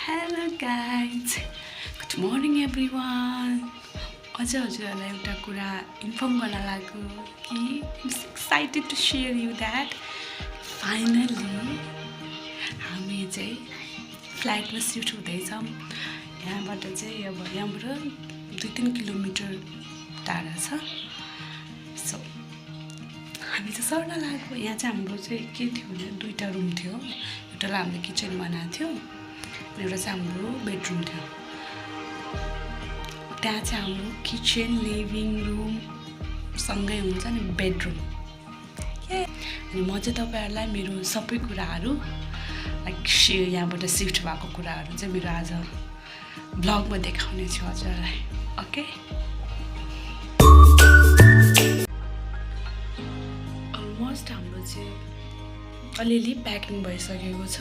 Hello guys, good morning everyone. आज हजुरहरूलाई एउटा कुरा इन्फर्म गर्न लाग्यो कि I'm so excited to share you that finally हामी चाहिँ फ्लाइटमा सिफ्ट हुँदैछौँ। यहाँबाट चाहिँ अब यहाँबाट 2-3 किलोमिटर टाढा छ। सो हामी चाहिँ सर्न लाग्यो। यहाँ चाहिँ हाम्रो चाहिँ के थियो भने 2टा रुम थियो। एउटालाई हामीले किचन बनाएको थियो, एउटा चाहिँ हाम्रो बेडरुम थियो। त्यहाँ चाहिँ हाम्रो किचन लिभिङ रुम सँगै हुन्छ नि बेडरुम। अनि म चाहिँ तपाईहरुलाई मेरो सबै कुराहरू लाइक यहाँबाट सिफ्ट भएको कुराहरू चाहिँ मेरो आज ब्लगमा देखाउने छु हजुरलाई। ओके, अलमोस्ट हाम्रो चाहिँ अलिअलि प्याकिङ भइसकेको छ।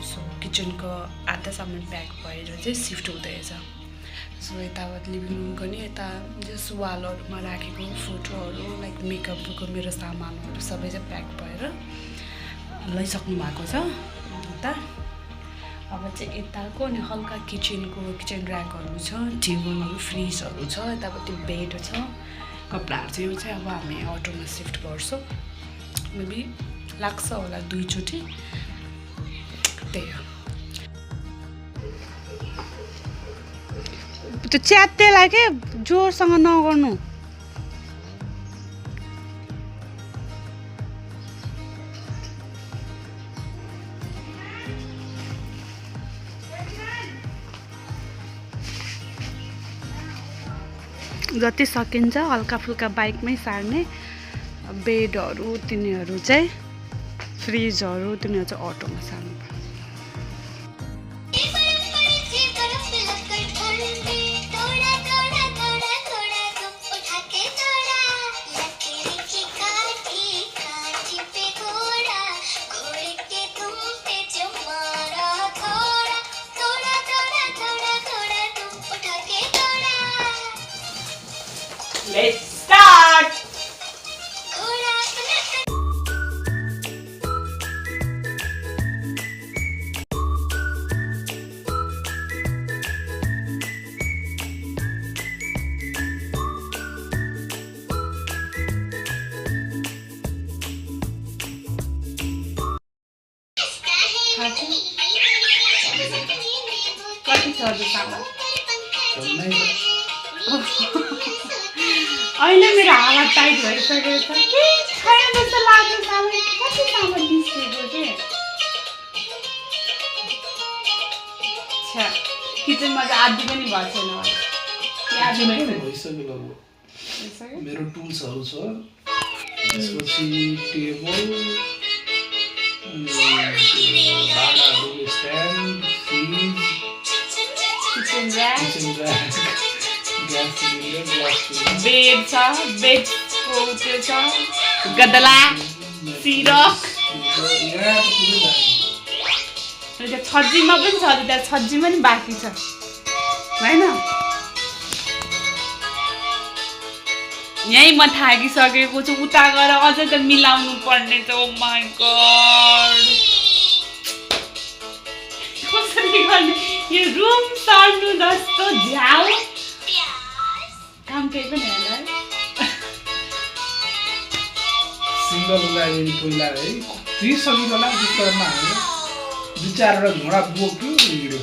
सो किचनको आधा सामान प्याक भएर चाहिँ सिफ्ट हुँदैछ। सो यतावत लिभिङ रुमको नि यता जस वालहरूमा राखेको फोटोहरू लाइक मेकअपको मेरो सामानहरू सबै चाहिँ प्याक भएर लैसक्नु भएको छ। यता अब चाहिँ यताको अनि हल्का किचन ऱ्याकहरू छ, टेबलहरू, फ्रिजहरू छ, यतापट्टि बेड छ, कपडाहरू चाहिँ यो चाहिँ अब हामी अटोमा सिफ्ट गर्छौँ। मेबी लाग्छ होला 2 चोटि। त्यही हो। त्यो च्यातेलाई के जोरसँग नगर्नु। जति सकिन्छ हल्का फुल्का बाइकमै सार्ने। बेडहरू तिनीहरू चाहिँ, फ्रिजहरू तिनीहरू चाहिँ अटोमा सार्नु। Let's start. कति छ त सामान? अहिले मेरो हावा टाइट भइसकेको छ। के छैन जस्तो लाग्यो सामान। कति सामान बिर्सेको थिएँ। अच्छा, किचनमा चाहिँ आदि पनि भएको छैन होला। भइसक्यो अब। मेरो टुल्सहरू छ, त्यसपछि टेबल, भाँडाहरू, stand, fridge, kitchen rack, gas cylinder, bed छ, बेडको त्यो छ, गदला, सिरक, त्यहाँ छज्जीमा पनि छ। त्यहाँ छज्जी पनि बाँकी छ होइन? यहीँ म थाकिसकेको छु। उता गएर अझै त मिलाउनु पर्ने छ। ओ माई गॉड, कसरी गर्ने यो रुम सर्नु जस्तो झ्याउ काम केही पनि होइन। सिङ्गल लाइन पहिला है कति सजिलो लाग्छ बिचरमा होइन। 2-4 घोडा बोक्यो हिँड्यो।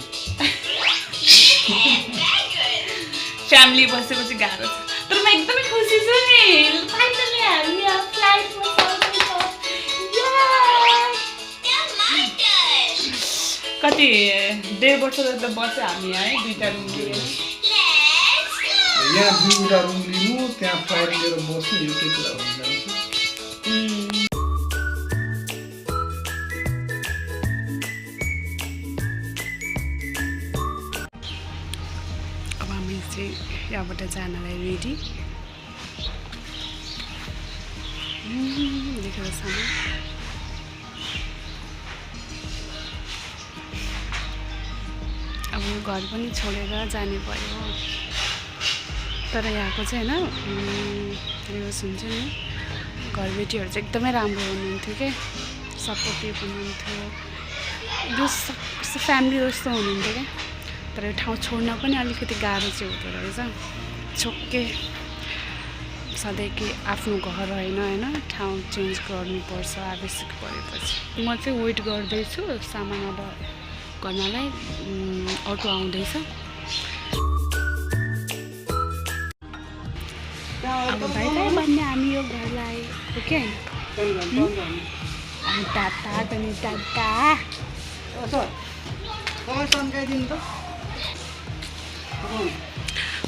फ्यामिली बसेपछि गाह्रो छ। तर म एकदमै खुसी छु नि। फाइनली हामी यहाँ फ्लाइटमा सर्दैछौँ। कति 1.5 वर्ष त बस्यो हामी यहाँ है। 2टा रुम लिएर यहाँ 2वटा रुम लिनु, त्यहाँ फ्लाइट लिएर बस्नु, एउटै कुरा हुन जान्छ। अब हामी चाहिँ यहाँबाट जानलाई रेडी देखेर सामान। अब घर पनि छोडेर जाने पर्यो। तर यहाँको चाहिँ होइन यो हुन्छ नि घरबेटीहरू चाहिँ एकदमै राम्रो हुनुहुन्थ्यो के, सपोर्टिभ हुनुहुन्थ्यो। यो जस्तो फ्यामिली जस्तो हुनुहुन्थ्यो क्या तर यो ठाउँ छोड्न पनि अलिकति गाह्रो चाहिँ हुँदो रहेछ छोक्के सधैँ के आफ्नो घर होइन ठाउँ चेन्ज गर्नुपर्छ आवश्यक परेपछि म चाहिँ वेट गर्दैछु सामान अब गर्नलाई अटो आउँदैछ अब भाइ भाइ भन्ने हामी यो घरलाई हो कि होइन टाटा पनि tata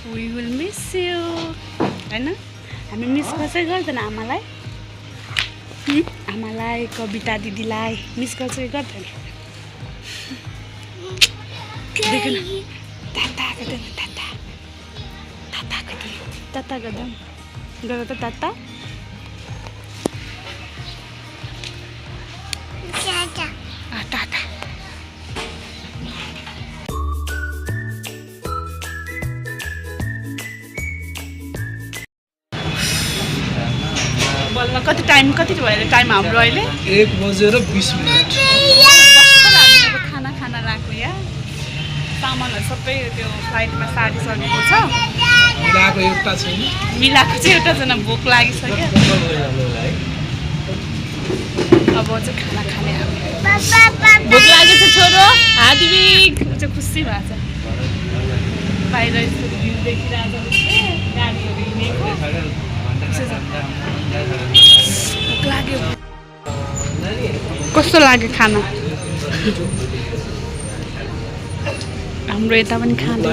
we will miss you होइन हामी मिस गर्छै गर्दैन आमालाई आमालाई कविता दिदीलाई मिस गर्छ कि गर्दैन देखो न टाटा गर्दैन टाटा टाटा गर्दैन टाटा गर्दैन गर त टाटा टाटा बल्ल कति भयो टाइम हाम्रो अहिले 1:20 खाना खाना लाग्यो यहाँ सामानहरू सबै त्यो फ्लाइटमा सारिसकेको छ मिलाएको एउटा छैन मिलाएको चाहिँ एउटा छैन भोक लागिसक्यो अब चाहिँ खाना खाने भोक लागेको छ छोरो हार्दिक चाहिँ खुसी भएको छ बाहिर यस्तो भ्यू देखिरहेको छ गाडीहरू हिँडेको भोक लाग्यो कस्तो लाग्यो खाना हाम्रो यता पनि खाना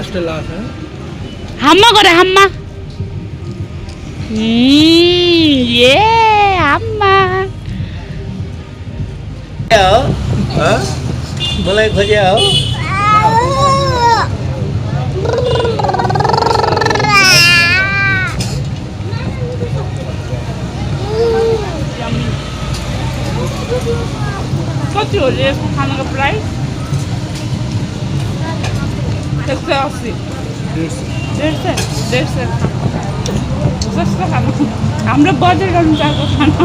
हाम्मा गरे हाम्मा ए हाम्मा मलाई खोज्या हो कति हो यसको खानाको प्राइस 180 सस्तो खाना हाम्रो बजेट अनुसारको खाना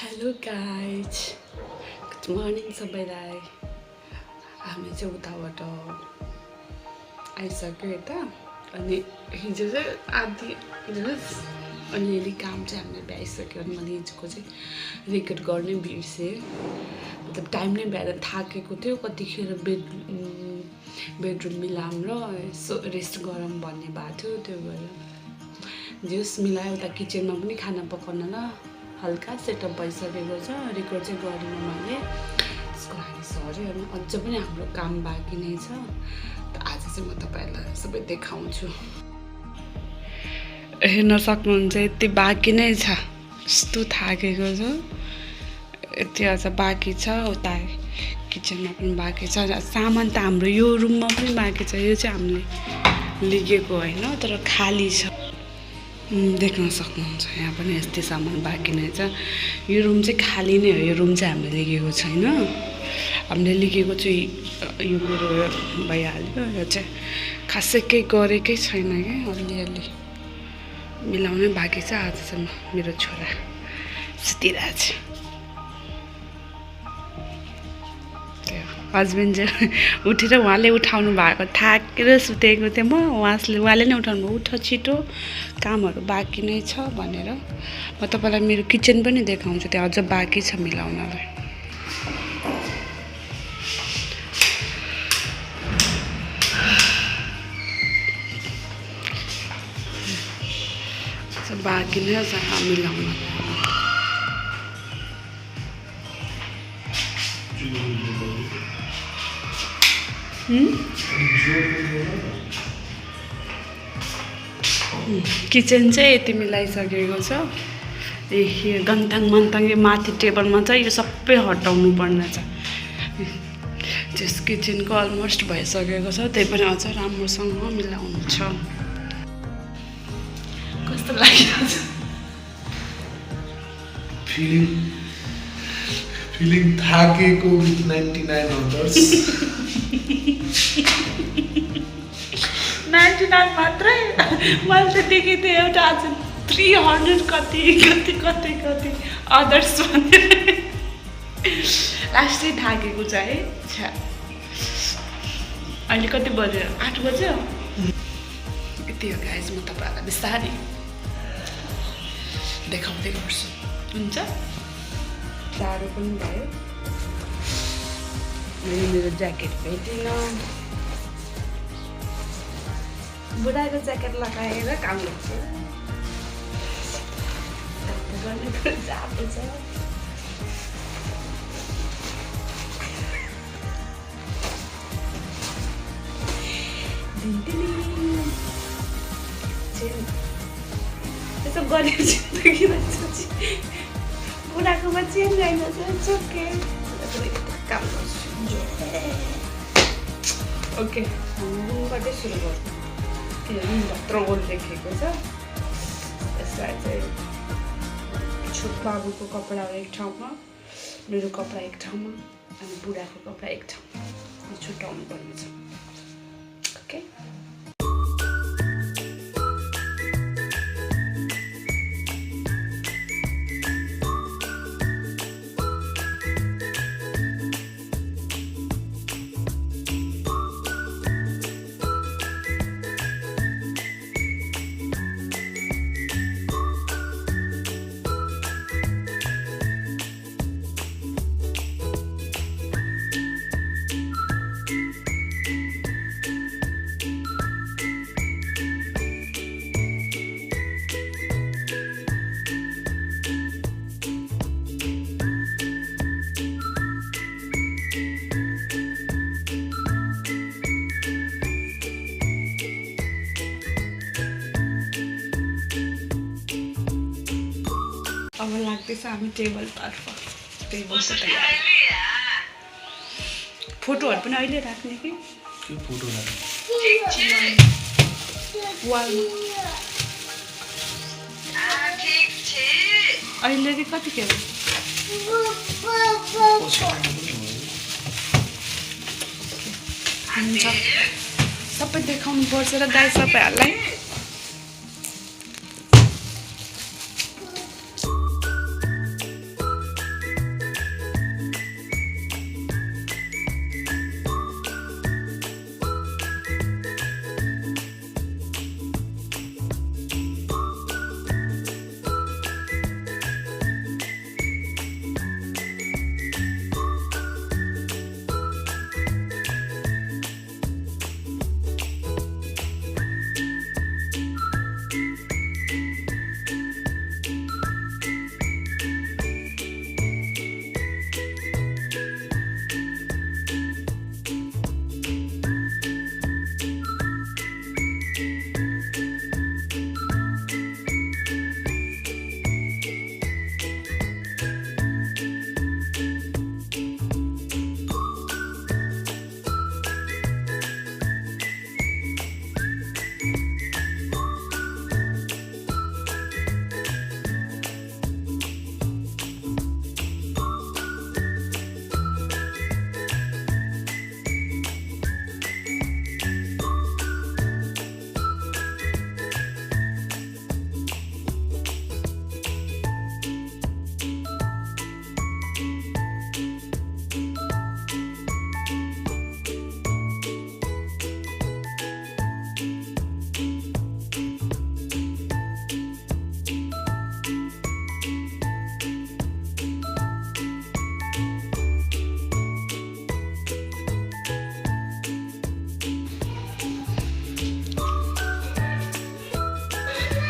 हेलो गाइज गुड मर्निङ सबैलाई हामी चाहिँ उताबाट आइसक्यो यता अनि हिजो चाहिँ आधी अलिअलि काम चाहिँ हामीले भ्याइसक्यो अनि मैले हिजोको चाहिँ रेकर्ड गर्नै बिर्सेँ मतलब टाइम नै भ्याएर थाकेको थियो कतिखेर बेडरुम मिलाऊँ र यसो रेस्ट गरौँ भन्ने भएको थियो त्यो भएर जस मिलायो उता किचनमा पनि खाना पकाउन ल हल्का सेटअप भइसकेको छ रेकर्ड चाहिँ गरिनँ मैले त्यसको लागि सरी अनि अझ पनि हाम्रो काम बाँकी नै छ आज चाहिँ म तपाईँहरूलाई सबै देखाउँछु हेर्न सक्नुहुन्छ यति बाँकी नै छ यस्तो थाकेको छ यति अझ बाँकी छ उता किचनमा पनि बाँकी छ सामान त हाम्रो यो रुममा पनि बाँकी छ यो चाहिँ हामीले लिगेको होइन तर खाली छ देख्न सक्नुहुन्छ यहाँ पनि यस्तै सामान बाँकी नै छ यो रुम चाहिँ खाली नै हो यो रुम चाहिँ हामीले लिगेको छैन हामीले लिगेको चाहिँ यो कुरो भइहाल्यो यो चाहिँ खासै केही गरेकै छैन क्या अलिअलि मिलाउनै बाँकी छ आजसम्म मेरो छोरा सुतिरहेछ हस्बेन्ड चाहिँ उठेर उहाँले उठाउनु भएको थाकेर सुतेको थिएँ म उहाँले नै उठाउनु भयो उठ छिटो कामहरू बाँकी नै छ भनेर म तपाईँलाई मेरो किचन पनि देखाउँछु त्यहाँ अझ बाँकी छ मिलाउनलाई बाँकी नै छ मिलाउन किचन चाहिँ यति मिलाइसकेको छ ए गन्ताङ मन्ताङ यो माथि टेबलमा चाहिँ यो सबै हटाउनु पर्ने छ त्यस किचनको अलमोस्ट भइसकेको छ त्यही पनि अझ राम्रोसँग मिलाउनु छ कस्तो लागिरहेको छ फिलिङ थाकेको विथ 99 अदर्स 99 मात्रै मैले त देखेको थिएँ एउटा आज 300 कति अदर्स भने लास्टै थाकेको छ है छ्या अहिले कति बज्यो 8 बज्यो यति हो गाइज म तपाईँहरूलाई बिस्तारै देखाउँदै गर्छु हुन्छ जाडो पनि भयो मेरो ज्याकेट भेटिनँ बुढाको ज्याकेट लगाएर काम गर्छु गर्ने जाडो छ त्यसो गरेर जिन्दगी रहेछ बुढाकोमा चेन छैन चोके काम गर्छु ओके हामी रुमबाटै सुरु गर्छौँ किनभने भित्र गोल लेखेको छ यसलाई चाहिँ छोट बाबुको कपडाहरू एक ठाउँमा मेरो कपडा एक ठाउँमा अनि बुढाको कपडा एक ठाउँमा छुट्याउनु पर्ने छ ओके अब लाग्दैछ हामी टेबलतर्फ टेबल त तयार फोटोहरू पनि अहिले राख्ने कि फोटो राख्ने अहिले चाहिँ कतिखेर हुन्छ सबै देखाउनु पर्छ र गाई सबैहरूलाई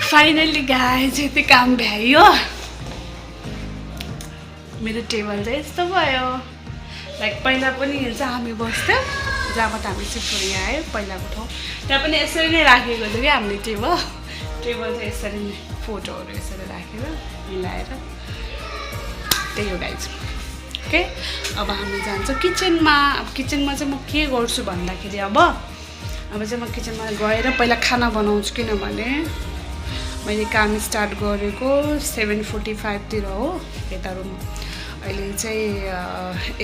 फाइनली गाइज यति काम भ्यायो मेरो टेबल चाहिँ यस्तो भयो लाइक पहिला पनि जहाँ हामी बस्थ्यौँ जहाँबाट हामी सिफ्ट गरेर आयो पहिलाको ठाउँ त्यहाँ पनि यसरी नै राखेको थियो क्या हामीले टेबल चाहिँ यसरी नै फोटोहरू यसरी राखेर मिलाएर त्यही हो गाइज ओके अब हामी जान्छौँ किचनमा अब किचनमा चाहिँ म के गर्छु भन्दाखेरि अब चाहिँ म किचनमा गएर पहिला खाना बनाउँछु किनभने मैले काम स्टार्ट गरेको 7:45 हो यता रुम अहिले चाहिँ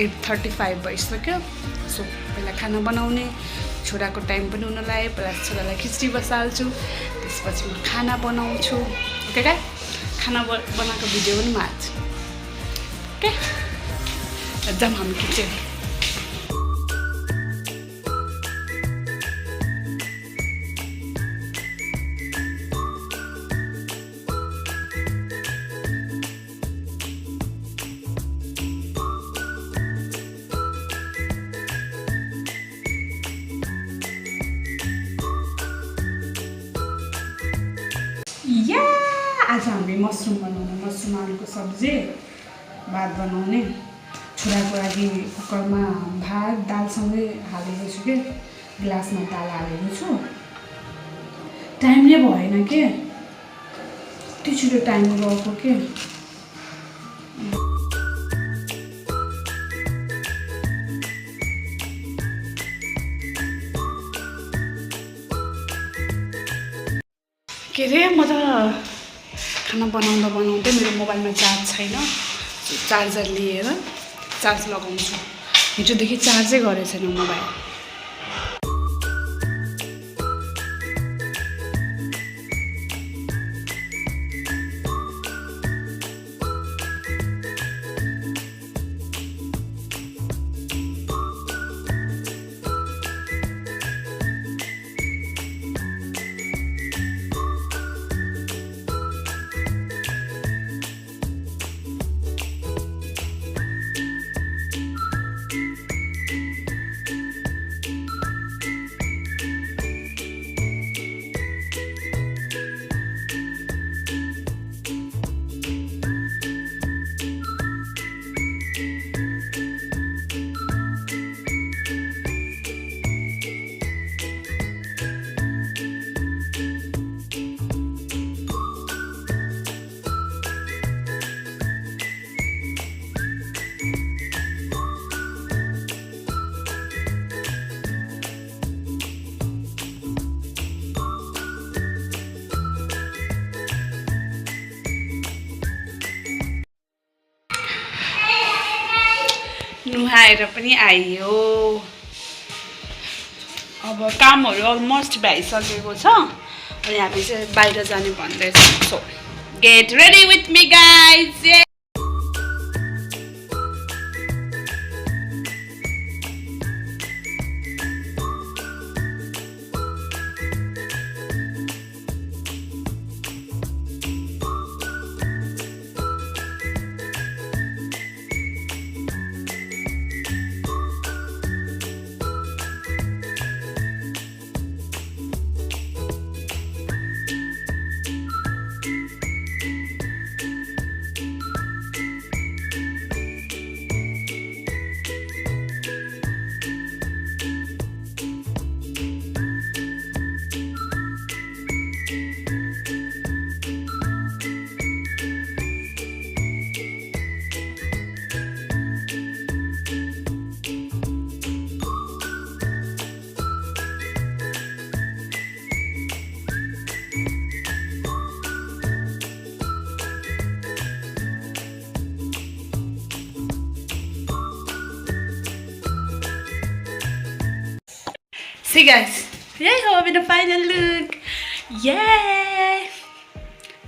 8:35 भइसक्यो सो पहिला खाना बनाउने छोराको टाइम पनि हुन लाग्यो पहिला छोरालाई खिचडी बसाल्छु त्यसपछि म खाना बनाउँछु ओके क्या खाना बनाएको भिडियो पनि हाल्छु ओके जाऊँ हामी किचन आज हामी मसरुम बनाउने मसरुम आलुको सब्जी भात बनाउने छोराको लागि कुकरमा भात दालसँगै हालेको छु कि ग्लासमा दाल हालेको छु टाइम नै भएन के यति छिटो टाइम गएको के के अरे म त खाना बनाउँदै मेरो मोबाइलमा चार्ज छैन चार्जर लिएर चार्ज लगाउँछु हिजोदेखि चार्जै गरेको छैन मोबाइल नुहाएर पनि आइयो अब कामहरू अलमोस्ट भइसकेको छ अनि हामी चाहिँ बाहिर जाने भन्दैछ so get ready with me guys See guys, यही हो मेरो फाइनल लुक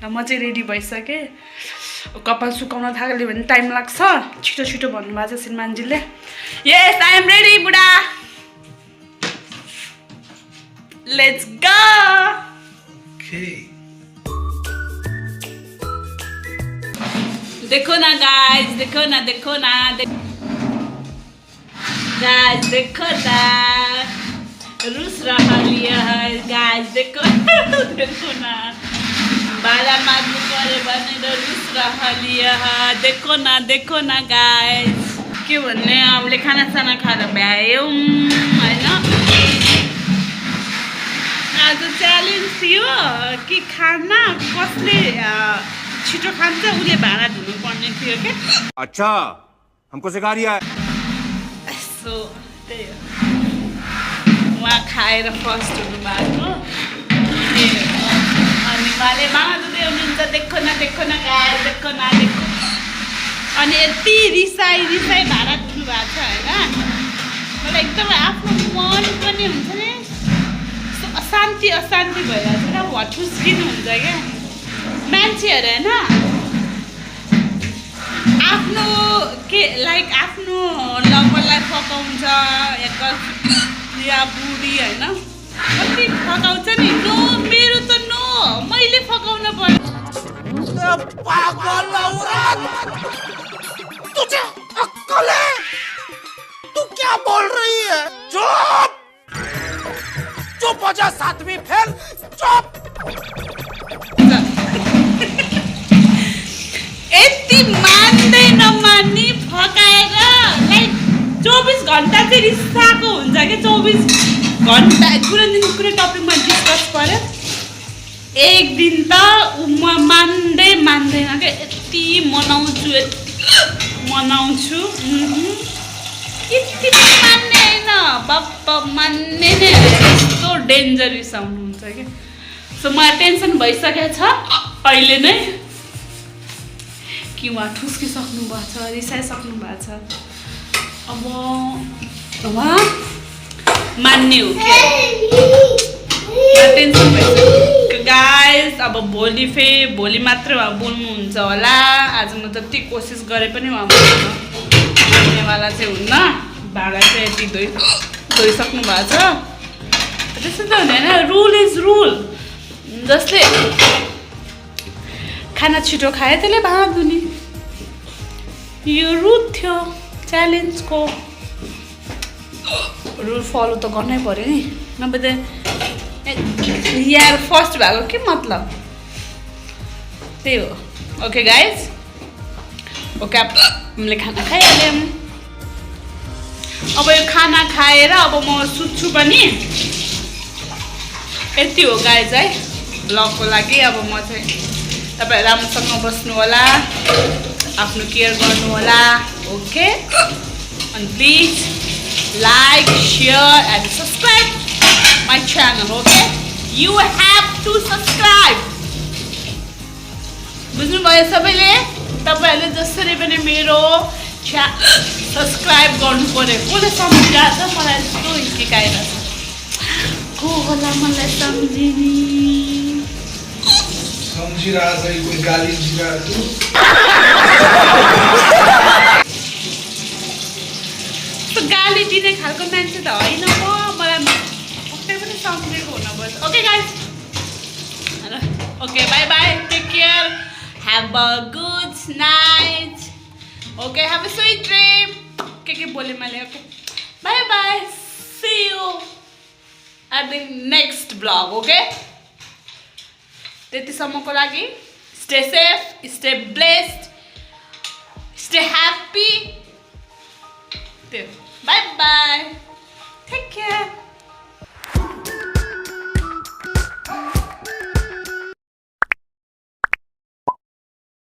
म चाहिँ रेडी भइसकेँ कपाल सुकाउन थाल्यो भने टाइम लाग्छ छिटो छिटो भन्नुभएको छ श्रीमानजीले यस आई एम रेडी बुढा लेट्स गो देखो ना गाइस देखो ना गाइस देखो ना रूस रहा लिया है गाइस देखो देखो ना बाला मार्नु पर्यो भनेर रूस रहा लिया है देखो ना गाइस के भन्ने हामीले खानासाना खाएर भ्यायौँ हैन आज च्यालेन्ज थियो कि खाना कसले छिटो खान्छ उसले भाँडा धुनु पर्ने थियो के अच्छा हमको सिखा रिया है सो त्यही हो उहाँ खाएर फर्स्ट हुनुभएको अनि उहाँले भाँडा धुँदै हुनुहुन्छ देखो न गाइस देखो अनि यति रिसाई भाँडा धुनु भएको छ होइन मलाई एकदम आफ्नो मन पनि हुन्छ नि अशान्ति भइरहेको छ क्या ठुस्किनु हुन्छ क्या मान्छेहरू होइन आफ्नो के लाइक आफ्नो लभरलाई फकाउँछ या बुढी होइन कति फकाउँछ नि नो मेरो त नो मैले फकाउन पर्छ पागल औरत तुझे अक्ल है तू क्या बोल रही है चुप चुप हो जा सातवीं फेल चुप यति मान्दै नमान्ने फकाएर लाइक 24 घन्टा चाहिँ रिसाएको हुन्छ कि 24 घन्टा कुनै दिन कुनै टपिकमा डिस्कस गऱ्यो एक दिन त मान्दैन क्या यति मनाउँछु यति पनि मान्ने होइन बाप्पा मान्ने नै यस्तो डेन्जर रिसाउनुहुन्छ क्या सो मलाई टेन्सन भइसकेको छ अहिले नै कि उहाँ ठुस्किसक्नु भएको छ रिसाइसक्नु भएको छ अब उहाँ मान्ने हो क्या टेन्सन भइसक्यो गाइस अब भोलि मात्र उहाँ बोल्नुहुन्छ होला आज म जति कोसिस गरे पनि उहाँ बोल्नेवाला चाहिँ हुन्न भाँडा चाहिँ यति धोइसक्नु भएको छ त्यस्तो त हुँदैन रुल इज रुल जसले खाना छिटो खायो त्यसले भाँडा धुने यो रुल थियो च्यालेन्जको रुल फलो त गर्नै पर्यो नि नभए त यार फर्स्ट भएको के मतलब त्यही हो ओके गाइज ओके हामीले खाना खाइहाल्यौँ अब यो खाना खाएर अब म सुत्छु पनि यति हो गाइज है ब्लगको लागि अब म चाहिँ तपाईँ राम्रोसँग बस्नु होला आफ्नो केयर गर्नु होला ओके अनि please like share and subscribe my channel okay you have to subscribe बुझ्नुभयो सबैले तपाईँहरूले जसरी पनि मेरो सब्सक्राइब गर्नु पर्यो कसले सम्झिरहेको छ मलाई यस्तो हिचकिकाइरहेको छ को होला मलाई सम्झिने सम्झिरहेछ कोही गाली दिइरहेको छु गाली दिने खालको मान्छे त होइन मलाई पक्कै पनि सम्झेको हुनुपर्छ okay guys okay bye bye take care have a good night okay have a sweet dream के बोले मैले bye bye see you at the next blog okay त्यतिसम्मको लागि stay safe stay blessed stay happy bye bye take care